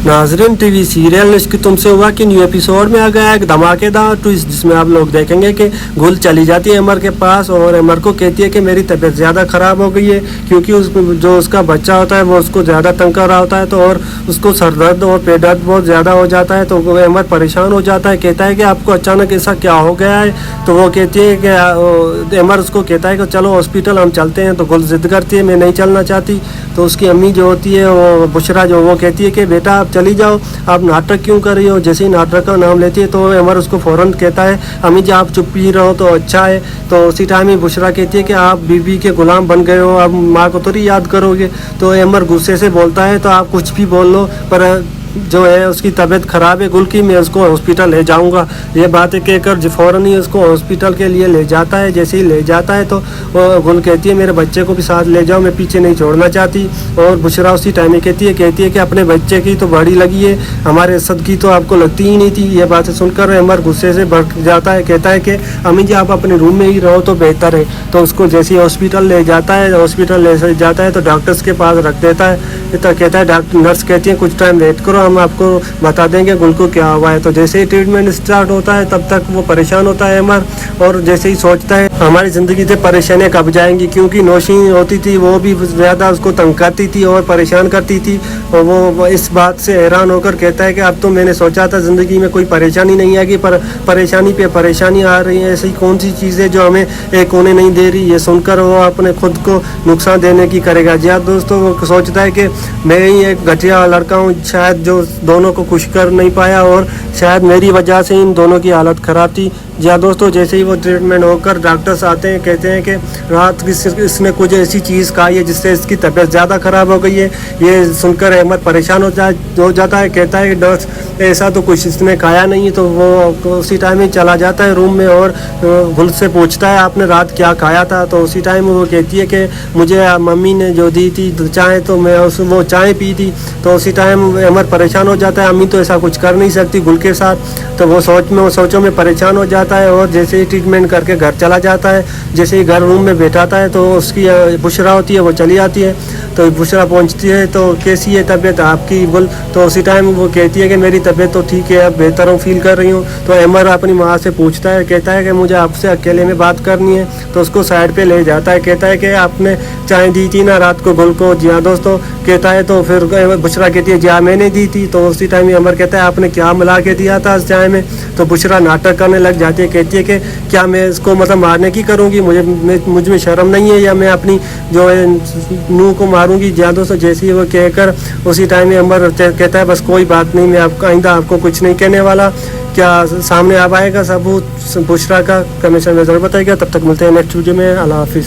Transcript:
नाज़रीन, TV serial इश्क तुमसे हुआ कि न्यू एपिसोड में आ गया एक धमाकेदार ट्विस्ट, जिसमें आप लोग देखेंगे कि गुल चली जाती है अमर के पास और अमर को कहती है कि मेरी तबीयत ज़्यादा ख़राब हो गई है, क्योंकि जो उसका बच्चा होता है वो उसको ज़्यादा तंग कर रहा होता है, तो और उसको सर दर्द और पेट दर्द बहुत ज़्यादा हो जाता है। तो अमर परेशान हो जाता है, कहता है कि आपको अचानक ऐसा क्या हो गया है। तो वो कहती है कि अमर उसको कहता है कि चलो हॉस्पिटल हम चलते हैं। तो गुल ज़िद करती है, मैं नहीं चलना चाहती। तो उसकी अम्मी जो होती है वो बुशरा जो, वो कहती है कि बेटा आप चली जाओ, आप नाटक क्यों कर रही हो। जैसे ही नाटक का नाम लेती है तो अमर उसको फ़ौरन कहता है अम्मी जी आप चुप ही रहो तो अच्छा है। तो उसी टाइम ही बुशरा कहती है कि आप बीबी के गुलाम बन गए हो, अब माँ को थोड़ी याद करोगे। तो अमर गुस्से से बोलता है तो आप कुछ भी बोल लो, पर जो है उसकी तबीयत ख़राब है गुल की, मैं उसको हॉस्पिटल ले जाऊंगा। ये बातें कहकर फ़ौरन ही उसको हॉस्पिटल के लिए ले जाता है। जैसे ही ले जाता है तो गुल कहती है मेरे बच्चे को भी साथ ले जाओ, मैं पीछे नहीं छोड़ना चाहती। और बुशरा उसी टाइम में कहती है कि अपने बच्चे की तो बड़ी लगी है, हमारे असद की तो आपको लगती ही नहीं थी। ये बातें सुनकर अमर गुस्से से भड़क जाता है, कहता है कि अम्मी जी आप अपने रूम में ही रहो तो बेहतर है। तो उसको जैसे ही हॉस्पिटल ले जाता है, हॉस्पिटल ले जाता है तो डॉक्टर्स के पास रख देता है। तो कहता है डॉक्टर नर्स कहती है कुछ टाइम वेट करो, हम आपको बता देंगे गुल को क्या हुआ है। तो जैसे ही ट्रीटमेंट स्टार्ट होता है तब तक वो परेशान होता है अमर, और जैसे ही सोचता है हमारी ज़िंदगी से परेशानियाँ कब जाएंगी, क्योंकि नौशी होती थी वो भी ज़्यादा उसको तंग करती थी और परेशान करती थी। और वो इस बात से हैरान होकर कहता है कि अब तो मैंने सोचा था ज़िंदगी में कोई परेशानी नहीं आएगी, पर परेशानी पे परेशानी आ रही है। ऐसी कौन सी चीज़ है जो हमें एक होने नहीं दे रही। ये सुनकर वो अपने खुद को नुकसान देने की करेगा। जी हाँ दोस्तों, वो सोचता है कि मैं ही एक घटिया लड़का हूँ, शायद जो दोनों को खुश कर नहीं पाया और शायद मेरी वजह से इन दोनों की हालत ख़राब थी। जी हाँ दोस्तों, जैसे ही वो ट्रीटमेंट होकर डॉक्टर्स आते हैं, कहते हैं कि रात इसने कुछ ऐसी चीज़ खाई है जिससे इसकी तबीयत ज़्यादा ख़राब हो गई है। ये सुनकर अहमद परेशान हो जाता है, कहता है कि डॉक्टर ऐसा तो कुछ इसने खाया नहीं। तो वो उसी टाइम ही चला जाता है रूम में और गुल से पूछता है आपने रात क्या खाया था। तो उसी टाइम वो कहती है कि मुझे मम्मी ने जो दी थी चाय, तो मैं वो चाय पी थी। तो उसी टाइम अहमद परेशान हो जाता है, अम्मी तो ऐसा कुछ कर नहीं सकती गुल के साथ। तो वो सोचों में परेशान हो जाता है और जैसे ही ट्रीटमेंट करके घर चला जाता है। जैसे ही घर रूम में बैठाता है तो उसकी बुशरा होती है वो चली आती है। तो बुशरा पहुंचती है तो कैसी है तबीयत आपकी गुल। तो उसी टाइम वो कहती है कि मेरी तबीयत तो ठीक है, अब बेहतर हूँ, फील कर रही हूँ। तो अमर अपनी माँ से पूछता है, कहता है कि मुझे आपसे अकेले में बात करनी है। तो उसको साइड पे ले जाता है, कहता है कि आपने चाय दी थी ना रात को गुल को। जी हाँ दोस्तों, कहता है तो फिर बुशरा कहती है जी हाँ मैंने दी थी। तो उसी टाइम अमर कहता है आपने क्या मिला के दिया था इस चाय में। तो बुशरा नाटक करने लग जाती है, कहती है कि क्या मैं इसको मतलब मारने की करूँगी, मुझ में शर्म नहीं है, या मैं अपनी जो है नूह को मारूंगी। जी हाँ दोस्तों, जैसे ही वो कहकर उसी टाइम में अमर कहता है बस कोई बात नहीं, मैं आइंदा आपको कुछ नहीं कहने वाला। क्या सामने आ पाएगा सबूत बुशरा का, कमेंट में ज़रूर बताइएगा। तब तक मिलते हैं नेक्स्ट वीडियो में। अल्लाह हाफिज़।